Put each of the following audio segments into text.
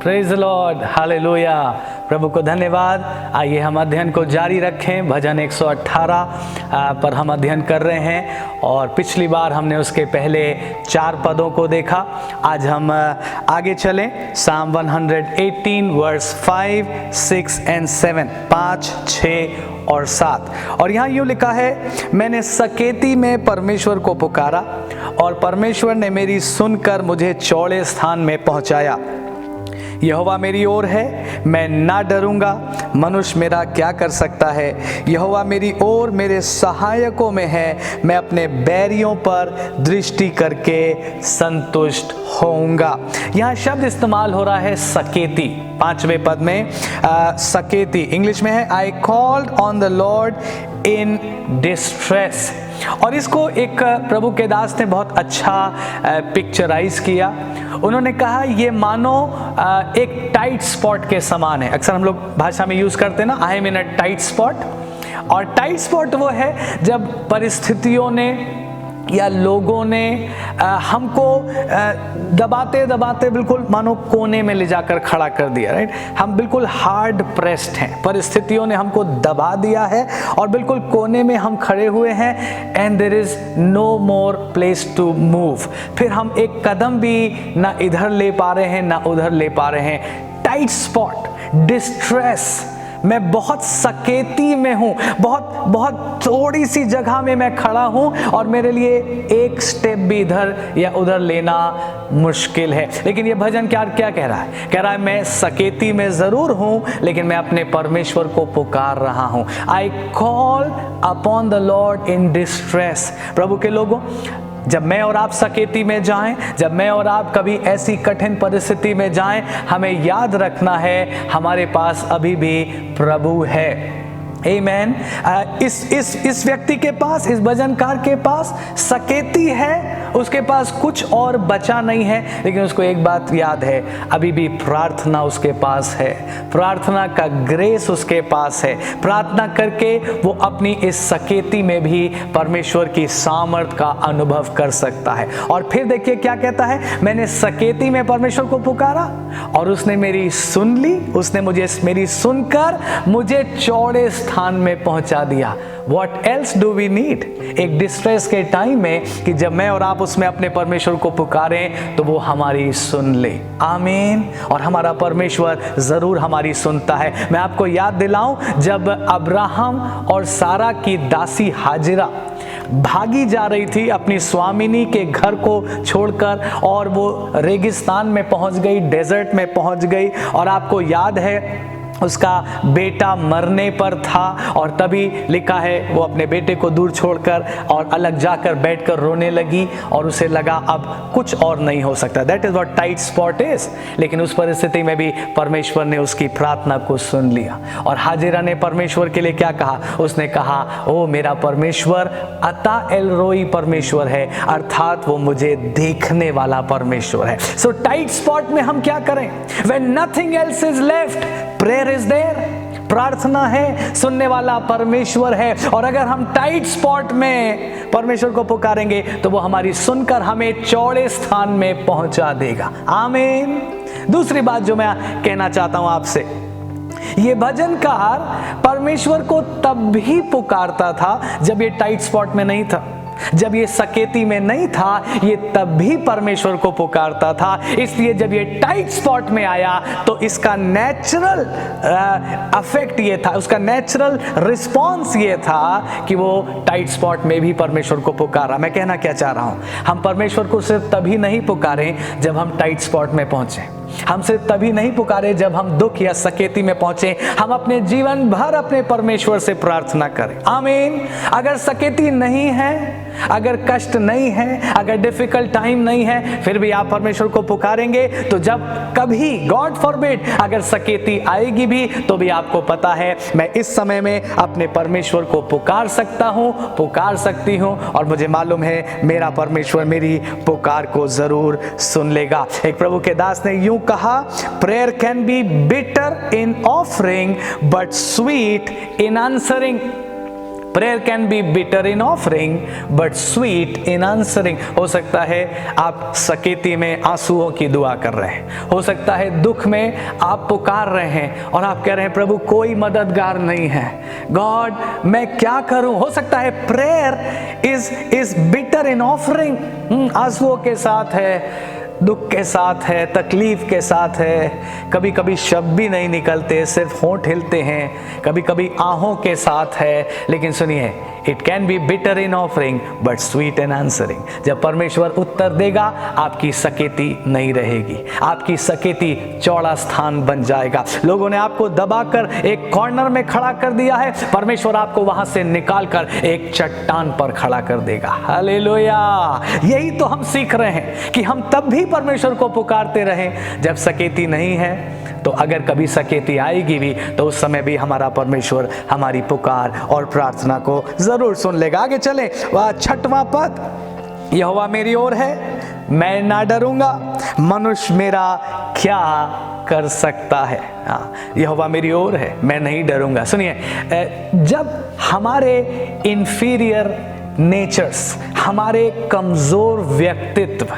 Praise the lord, hallelujah. प्रभु को धन्यवाद। आइए हम अध्ययन को जारी रखें। भजन 118 पर हम अध्ययन कर रहे हैं और पिछली बार हमने उसके पहले 4 पदों को देखा। आज हम आगे चलें। साम 118 वर्स 5, 6 एंड 7, 5, 6 और 7। और यहाँ यूँ लिखा है, मैंने सकेती में परमेश्वर को पुकारा और परमेश्वर ने मेरी सुनकर मुझे चौड़े स्थान में पहुँचाया। यहोवा मेरी ओर है, मैं ना डरूंगा। मनुष्य मेरा क्या कर सकता है? यहोवा मेरी ओर मेरे सहायकों में है, मैं अपने बैरियों पर दृष्टि करके संतुष्ट होऊंगा। यहाँ शब्द इस्तेमाल हो रहा है सकेती। 5वें पद में सकेती इंग्लिश में है, I called on the lord in distress. और इसको एक प्रभु के दास ने बहुत अच्छा पिक्चराइज किया। उन्होंने कहा ये मानो एक टाइट स्पॉट के समान है। अक्सर हम लोग भाषा में यूज करते हैं ना, I am in a tight spot. और टाइट स्पॉट वो है जब परिस्थितियों ने या लोगों ने हमको दबाते दबाते बिल्कुल मानो कोने में ले जाकर खड़ा कर दिया। राइट, हम बिल्कुल हार्ड प्रेस्ड हैं, परिस्थितियों ने हमको दबा दिया है और बिल्कुल कोने में हम खड़े हुए हैं। And there is no more place to move. फिर हम एक कदम भी ना इधर ले पा रहे हैं ना उधर ले पा रहे हैं। Tight spot, distress. मैं बहुत सकेती में हूँ, बहुत थोड़ी सी जगह में मैं खड़ा हूँ और मेरे लिए एक स्टेप भी इधर या उधर लेना मुश्किल है। लेकिन ये भजन क्या कह रहा है? कह रहा है मैं सकेती में ज़रूर हूँ, लेकिन मैं अपने परमेश्वर को पुकार रहा हूँ। I call upon the lord in distress. प्रभु के लोगों, जब मैं और आप सकेती में जाएं, जब मैं और आप कभी ऐसी कठिन परिस्थिति में जाएं, हमें याद रखना है हमारे पास अभी भी प्रभु है। आमीन। इस व्यक्ति के पास, इस भजनकार के पास सकेती है, उसके पास कुछ और बचा नहीं है, लेकिन उसको एक बात याद है, अभी भी प्रार्थना उसके पास है, प्रार्थना का ग्रेस उसके पास है। प्रार्थना करके वो अपनी इस सकेती में भी परमेश्वर की सामर्थ का अनुभव कर सकता है। और फिर देखिए क्या कहता है, मैंने सकेती में परमेश्वर को पुकारा और उसने मेरी सुन ली, उसने मेरी सुनकर मुझे चौड़े स्थान में पहुंचा दिया। What else do we need? एक डिस्ट्रेस के टाइम में कि जब मैं और आप उसमें अपने परमेश्वर को पुकारें तो वो हमारी सुन ले। आमीन। और हमारा परमेश्वर जरूर हमारी सुनता है। मैं आपको याद दिलाऊं, जब अब्राहम और सारा की दासी हाजिरा भागी जा रही थी अपनी स्वामिनी के घर को छोड़कर और वो रेगिस्तान में पहुंच गई, डेजर्ट में पहुंच गई, और आपको याद है उसका बेटा मरने पर था और तभी लिखा है वो अपने बेटे को दूर छोड़कर और अलग जाकर बैठकर रोने लगी और उसे लगा अब कुछ और नहीं हो सकता। That is what tight spot is. लेकिन उस परिस्थिति में भी परमेश्वर ने उसकी प्रार्थना को सुन लिया। और हाजिरा ने परमेश्वर के लिए क्या कहा? उसने कहा, ओ मेरा परमेश्वर अता एल रोई परमेश्वर है, अर्थात वो मुझे देखने वाला परमेश्वर है। सो टाइट स्पॉट में हम क्या करें? When nothing else is left, prayer is there. प्रार्थना है, सुनने वाला परमेश्वर है। और अगर हम टाइट स्पॉट में परमेश्वर को पुकारेंगे तो वो हमारी सुनकर हमें चौड़े स्थान में पहुंचा देगा। आमीन। दूसरी बात जो मैं कहना चाहता हूं आपसे, ये भजनकार परमेश्वर को तब भी पुकारता था जब ये टाइट स्पॉट में नहीं था, जब ये सकेती में नहीं था, ये तब भी परमेश्वर को पुकारता था। इसलिए जब ये टाइट स्पॉट में आया तो इसका नेचुरल अफेक्ट ये था, उसका नेचुरल रिस्पॉन्स ये था कि वो टाइट स्पॉट में भी परमेश्वर को पुकारा। मैं कहना क्या चाह रहा हूं, हम परमेश्वर को सिर्फ तभी नहीं पुकारें जब हम टाइट स्पॉट में पहुंचे, हम सिर्फ तभी नहीं पुकारे जब हम दुख या सकेती में पहुंचे, हम अपने जीवन भर अपने परमेश्वर से प्रार्थना करें। आमीन। अगर सकेती नहीं है, अगर कष्ट नहीं है, अगर डिफिकल्ट टाइम नहीं है, फिर भी आप परमेश्वर को पुकारेंगे तो जब कभी गॉड फॉरबिड अगर सकेती आएगी भी तो भी आपको पता है मैं इस समय में अपने परमेश्वर को पुकार सकता हूं, पुकार सकती हूं, और मुझे मालूम है मेरा परमेश्वर मेरी पुकार को जरूर सुन लेगा। एक प्रभु के दास ने यूं कहा, prayer can be bitter in offering but sweet in answering. Prayer can be bitter in offering but sweet in answering. हो सकता है आप सकेती में आंसुओं की दुआ कर रहे हैं, हो सकता है दुख में आप पुकार रहे हैं और आप कह रहे हैं प्रभु कोई मददगार नहीं है, गॉड मैं क्या करूं। हो सकता है prayer is bitter in offering, आंसुओं के साथ है, दुख के साथ है, तकलीफ के साथ है, कभी कभी शब्द भी नहीं निकलते, सिर्फ होंठ हिलते हैं, कभी कभी आहों के साथ है। लेकिन सुनिए, it can be bitter in offering but sweet in answering. जब परमेश्वर उत्तर देगा आपकी सकेती नहीं रहेगी, आपकी सकेती चौड़ा स्थान बन जाएगा। लोगों ने आपको दबाकर एक कॉर्नर में खड़ा कर दिया है, परमेश्वर आपको वहां से निकालकर एक चट्टान पर खड़ा कर देगा। हालेलुया। यही तो हम सीख रहे हैं कि हम तब भी परमेश्वर को पुकारते रहें जब सकेती नहीं है। तो अगर कभी सकेती आएगी भी तो उस समय भी हमारा परमेश्वर हमारी पुकार और प्रार्थना को जरूर सुन लेगा। आगे चलें, वह 6वां पद, यहोवा मेरी ओर है मैं ना डरूंगा, मनुष्य मेरा क्या कर सकता है। यहोवा मेरी ओर है मैं नहीं डरूंगा। सुनिए, जब हमारे इंफीरियर नेचर्स, हमारे कमजोर व्यक्तित्व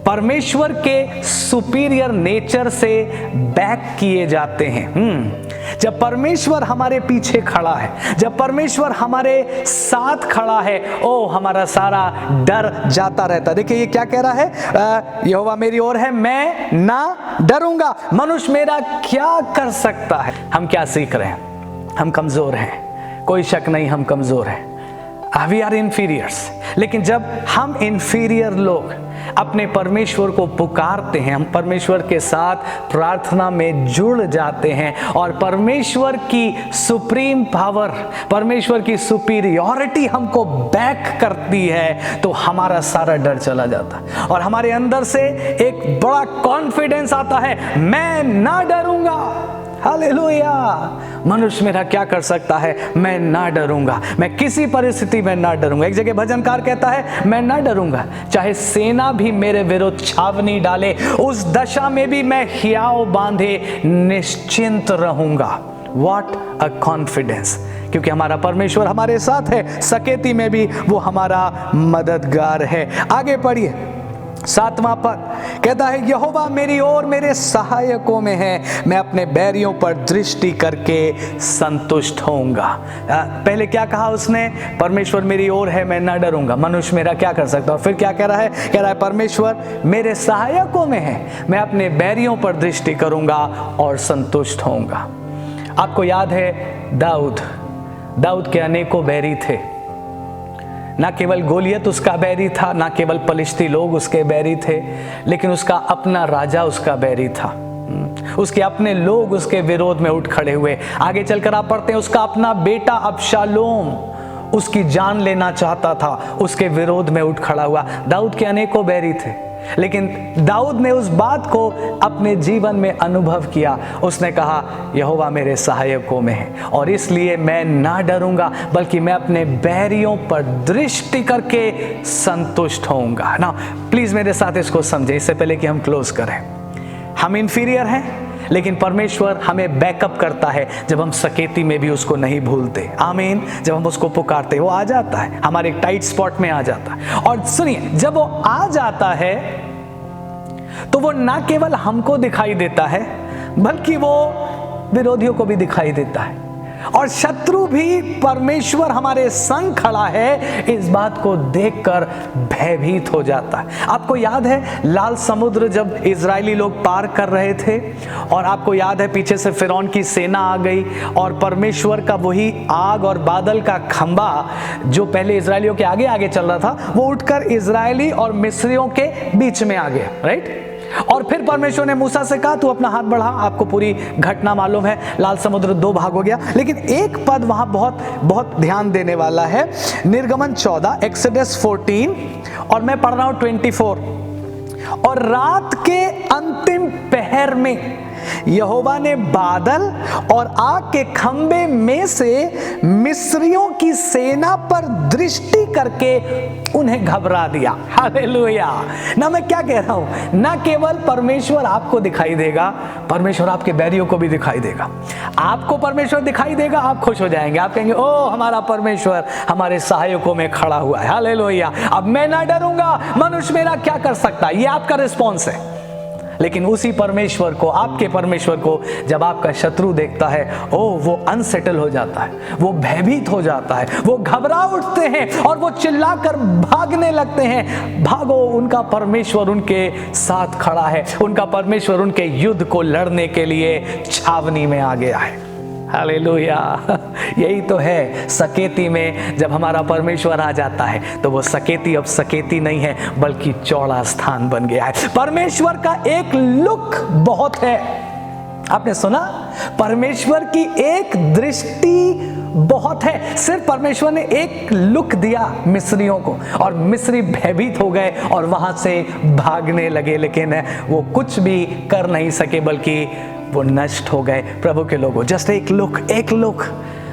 परमेश्वर के सुपीरियर नेचर से बैक किए जाते हैं, जब परमेश्वर हमारे पीछे खड़ा है, जब परमेश्वर हमारे साथ खड़ा है, ओ हमारा सारा डर जाता रहता। देखिए ये क्या कह रहा है, यहोवा मेरी ओर है मैं ना डरूंगा, मनुष्य मेरा क्या कर सकता है। हम क्या सीख रहे हैं, हम कमजोर हैं, कोई शक नहीं हम कमजोर हैं, वी आर इंफीरियर्स। लेकिन जब हम इंफीरियर लोग अपने परमेश्वर को पुकारते हैं, हम परमेश्वर के साथ प्रार्थना में जुड़ जाते हैं और परमेश्वर की सुप्रीम पावर, परमेश्वर की सुपीरियॉरिटी हमको बैक करती है, तो हमारा सारा डर चला जाता है और हमारे अंदर से एक बड़ा कॉन्फिडेंस आता है, मैं ना डरूंगा। हालेलुया। मनुष्य मेरा क्या कर सकता है, मैं ना डरूंगा, मैं किसी परिस्थिति में ना डरूंगा। एक जगह भजनकार कहता है मैं ना डरूंगा, चाहे सेना भी मेरे विरुद्ध छावनी डाले, उस दशा में भी मैं हियाव बांधे निश्चिंत रहूंगा। What a confidence, क्योंकि हमारा परमेश्वर हमारे साथ है, सकेती में भी वो हमारा मददगार है। आगे पढ़िए, 7वां पद कहता है यहोवा मेरी ओर मेरे सहायकों में है, मैं अपने बैरियों पर दृष्टि करके संतुष्ट होऊंगा। पहले क्या कहा उसने, परमेश्वर मेरी ओर है मैं ना डरूंगा, मनुष्य मेरा क्या कर सकता है। और फिर क्या कह रहा है, कह रहा है परमेश्वर मेरे सहायकों में है, मैं अपने बैरियों पर दृष्टि करूंगा और संतुष्ट होऊंगा। आपको याद है दाऊद के अनेकों बैरी थे, ना केवल गोलियत उसका बैरी था, ना केवल पलिश्ती लोग उसके बैरी थे, लेकिन उसका अपना राजा उसका बैरी था। उसके अपने लोग उसके विरोध में उठ खड़े हुए। आगे चलकर आप पढ़ते हैं उसका अपना बेटा अबशालोम उसकी जान लेना चाहता था, उसके विरोध में उठ खड़ा हुआ। दाऊद के अनेकों बैरी थे, लेकिन दाऊद ने उस बात को अपने जीवन में अनुभव किया। उसने कहा यहोवा मेरे सहायकों में है और इसलिए मैं ना डरूंगा, बल्कि मैं अपने बैरियों पर दृष्टि करके संतुष्ट होऊंगा। ना प्लीज मेरे साथ इसको समझें इससे पहले कि हम क्लोज करें। हम इंफीरियर हैं, लेकिन परमेश्वर हमें बैकअप करता है जब हम सकेती में भी उसको नहीं भूलते। आमीन। जब हम उसको पुकारते वो आ जाता है, हमारे एक टाइट स्पॉट में आ जाता है। और सुनिए, जब वो आ जाता है तो वो ना केवल हमको दिखाई देता है, बल्कि वो विरोधियों को भी दिखाई देता है और शत्रु भी परमेश्वर हमारे संग खड़ा है इस बात को देखकर भयभीत हो जाता है। आपको याद है लाल समुद्र जब इजरायली लोग पार कर रहे थे और आपको याद है पीछे से फिरौन की सेना आ गई और परमेश्वर का वही आग और बादल का खंबा जो पहले इजरायलियों के आगे आगे चल रहा था वो उठकर इजरायली और मिस्रियों के बीच में आ गया, राइट। और फिर परमेश्वर ने मूसा से कहा तू अपना हाथ बढ़ा। आपको पूरी घटना मालूम है, लाल समुद्र 2 भाग हो गया। लेकिन एक पद वहां बहुत बहुत ध्यान देने वाला है, निर्गमन 14, एक्सोडस 14 और मैं पढ़ रहा हूं 24। और रात के अंतिम पहर में यहोवा ने बादल और आग के खंबे में से मिस्रियों की सेना पर दृष्टि करके उन्हें घबरा दिया। हालेलुया। ना मैं क्या कह रहा हूं, ना केवल परमेश्वर आपको दिखाई देगा, परमेश्वर आपके बैरियों को भी दिखाई देगा। आपको परमेश्वर दिखाई देगा, आप खुश हो जाएंगे, आप कहेंगे ओ हमारा परमेश्वर हमारे सहायकों में खड़ा हुआ है। हालेलुया। अब मैं ना डरूंगा, मनुष्य मेरा क्या कर सकता है, ये आपका रिस्पॉन्स है। लेकिन उसी परमेश्वर को, आपके परमेश्वर को जब आपका शत्रु देखता है, वो अनसेटल हो जाता है, वो भयभीत हो जाता है, वो घबरा उठते हैं और वो चिल्लाकर भागने लगते हैं। भागो, उनका परमेश्वर उनके साथ खड़ा है, उनका परमेश्वर उनके युद्ध को लड़ने के लिए छावनी में आ गया है। हालेलुया। यही तो है सकेती में जब हमारा परमेश्वर आ जाता है तो वो सकेती अब सकेती नहीं है बल्कि चौड़ा स्थान बन गया है। परमेश्वर का एक लुक बहुत है। आपने सुना, परमेश्वर की एक दृष्टि बहुत है। सिर्फ परमेश्वर ने एक लुक दिया मिस्रियों को और मिस्री भयभीत हो गए और वहां से भागने लगे, लेकिन वो कुछ भी कर नहीं सके बल्कि वो नष्ट हो गए। प्रभु के लोगों, जस्ट एक लुक, एक लुक।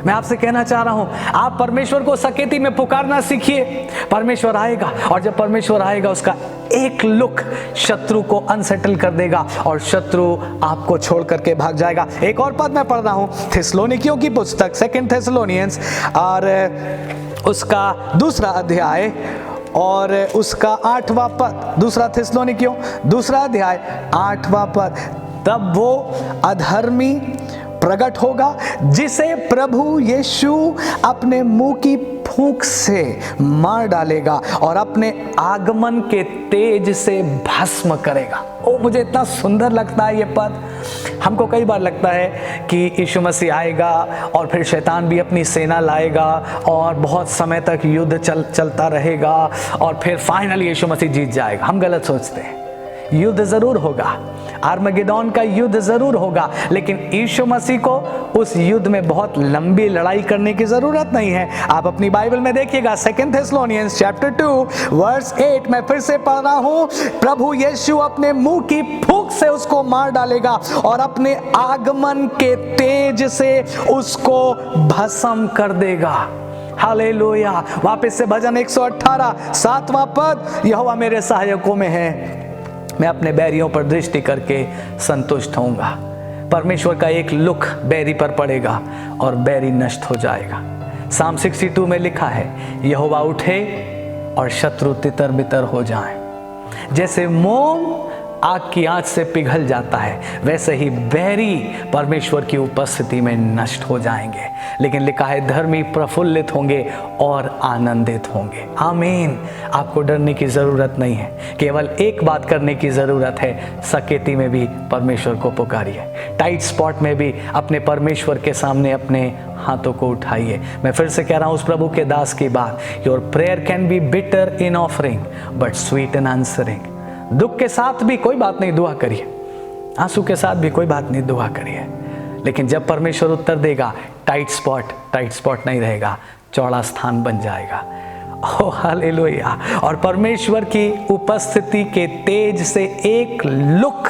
मैं आपसे कहना चाह रहा हूं, आप परमेश्वर को सकेती में पुकारना सीखिए। परमेश्वर आएगा और जब परमेश्वर आएगा उसका एक लुक शत्रु को अनसेटल कर देगा और शत्रु आपको छोड़ करके भाग जाएगा। एक और पद मैं पढ़ रहा हूं, थिस्सलुनीकियों की पुस्तक 2 थेस्सलुनियंस और उसका 2 अध्याय और उसका 8वां पद। 2 थिस्सलुनीकियों 2 अध्याय 8वां पद। तब वो अधर्मी प्रकट होगा जिसे प्रभु यीशु अपने मुंह की फूंक से मार डालेगा और अपने आगमन के तेज से भस्म करेगा। मुझे इतना सुंदर लगता है ये पद। हमको कई बार लगता है कि यीशु मसीह आएगा और फिर शैतान भी अपनी सेना लाएगा और बहुत समय तक युद्ध चलता रहेगा और फिर फाइनली यीशु मसीह जीत जाएगा। हम गलत सोचते हैं। युद्ध जरूर होगा, आर्मगेदोन का युद्ध जरूर होगा, लेकिन यीशु मसीह को उस युद्ध में बहुत लंबी लड़ाई करने की जरूरत नहीं है। आप अपनी बाइबल में देखिएगा 2 थेस्सलुनियंस चैप्टर 2 वर्स 8। मैं फिर से पढ़ रहा हूं, प्रभु यीशु अपने मुंह की फूंक से उसको मार डालेगा और अपने आगमन के तेज से उसको भस्म कर देगा। हालेलुया। वापस से भजन 118 7वां पद, यहोवा मेरे सहायकों में है, मैं अपने बैरियों पर दृष्टि करके संतुष्ट होऊंगा। परमेश्वर का एक लुक बैरी पर पड़ेगा और बैरी नष्ट हो जाएगा। साम 62 में लिखा है, यहोवा उठे और शत्रु तितर बितर हो जाएं। जैसे मोम आग की आंच से पिघल जाता है, वैसे ही बैरी परमेश्वर की उपस्थिति में नष्ट हो जाएंगे। लेकिन लिखा है, धर्मी प्रफुल्लित होंगे और आनंदित होंगे। आमीन। आपको डरने की जरूरत नहीं है, केवल एक बात करने की जरूरत है, सकेती में भी परमेश्वर को पुकारिए। टाइट स्पॉट में भी अपने परमेश्वर के सामने अपने हाथों को उठाइए। मैं फिर से कह रहा हूं उस प्रभु के दास की बात, your prayer can be bitter in offering but sweet in answering. दुख के साथ भी कोई बात नहीं, दुआ करिए। आंसू के साथ भी कोई बात नहीं, दुआ करिए। लेकिन जब परमेश्वर उत्तर देगा, टाइट स्पॉट नहीं रहेगा, चौड़ा स्थान बन जाएगा। Oh hallelujah. और परमेश्वर की उपस्थिति के तेज से एक लुक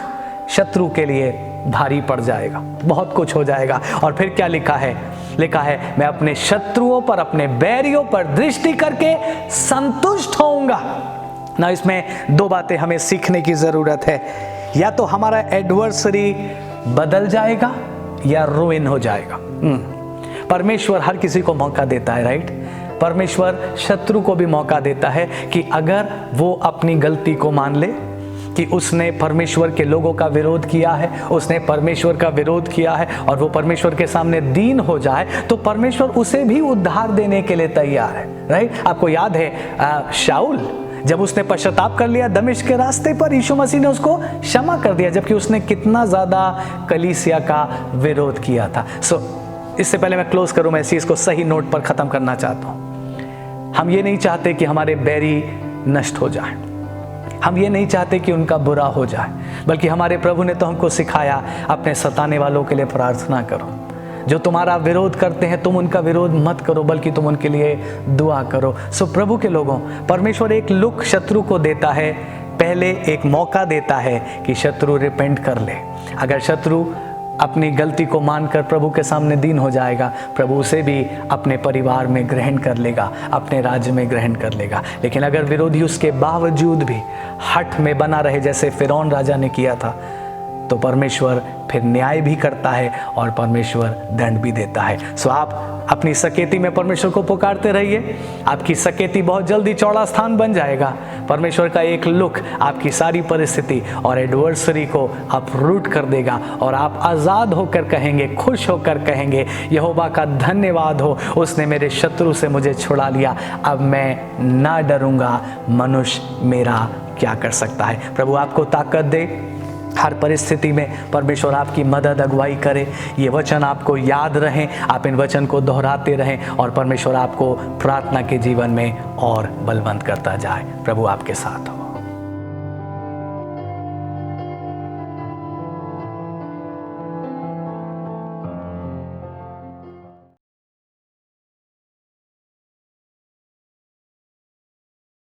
शत्रु के लिए भारी पड़ जाएगा, बहुत कुछ हो जाएगा। और फिर क्या लिखा है? लिखा है, मैं अपने शत्रुओं पर, अपने बैरियों पर दृष्टि करके संतुष्ट होऊंगा। ना इसमें 2 बातें हमें सीखने की जरूरत है। या तो हमारा एडवर्सरी बदल जाएगा या रुइन हो जाएगा। परमेश्वर हर किसी को मौका देता है, राइट? परमेश्वर शत्रु को भी मौका देता है कि अगर वो अपनी गलती को मान ले कि उसने परमेश्वर के लोगों का विरोध किया है, उसने परमेश्वर का विरोध किया है और वो परमेश्वर के सामने दीन हो जाए, तो परमेश्वर उसे भी उद्धार देने के लिए तैयार है, राइट? आपको याद है शाऊल, जब उसने पश्चाताप कर लिया दमिश्क के रास्ते पर, यीशु मसीह ने उसको क्षमा कर दिया, जबकि उसने कितना ज्यादा कलीसिया का विरोध किया था। इससे पहले मैं क्लोज करूं, मैं इस चीज को सही नोट पर खत्म करना चाहता हूं। हम ये नहीं चाहते कि हमारे बैरी नष्ट हो जाए, हम ये नहीं चाहते कि उनका बुरा हो जाए, बल्कि हमारे प्रभु ने तो हमको सिखाया, अपने सताने वालों के लिए प्रार्थना करो। जो तुम्हारा विरोध करते हैं तुम उनका विरोध मत करो, बल्कि तुम उनके लिए दुआ करो। प्रभु के लोगों, परमेश्वर एक लुक शत्रु को देता है पहले एक मौका देता है कि शत्रु रिपेंट कर ले। अगर शत्रु अपनी गलती को मानकर प्रभु के सामने दीन हो जाएगा, प्रभु उसे भी अपने परिवार में ग्रहण कर लेगा, अपने राज्य में ग्रहण कर लेगा। लेकिन अगर विरोधी उसके बावजूद भी हठ में बना रहे, जैसे फिरौन राजा ने किया था, तो परमेश्वर फिर न्याय भी करता है और परमेश्वर दंड भी देता है। सो आप अपनी सकेती में परमेश्वर को पुकारते रहिए। आपकी सकेती बहुत जल्दी चौड़ा स्थान बन जाएगा। परमेश्वर का एक लुक आपकी सारी परिस्थिति और एडवर्सरी को अपरूट कर देगा और आप आज़ाद होकर कहेंगे, खुश होकर कहेंगे, यहोवा का धन्यवाद हो, उसने मेरे शत्रु से मुझे छुड़ा लिया, अब मैं ना डरूंगा, मनुष्य मेरा क्या कर सकता है। प्रभु आपको ताकत दे, हर परिस्थिति में परमेश्वर आपकी मदद अगुवाई करे। ये वचन आपको याद रहें, आप इन वचन को दोहराते रहें और परमेश्वर आपको प्रार्थना के जीवन में और बलवंत करता जाए। प्रभु आपके साथ हो।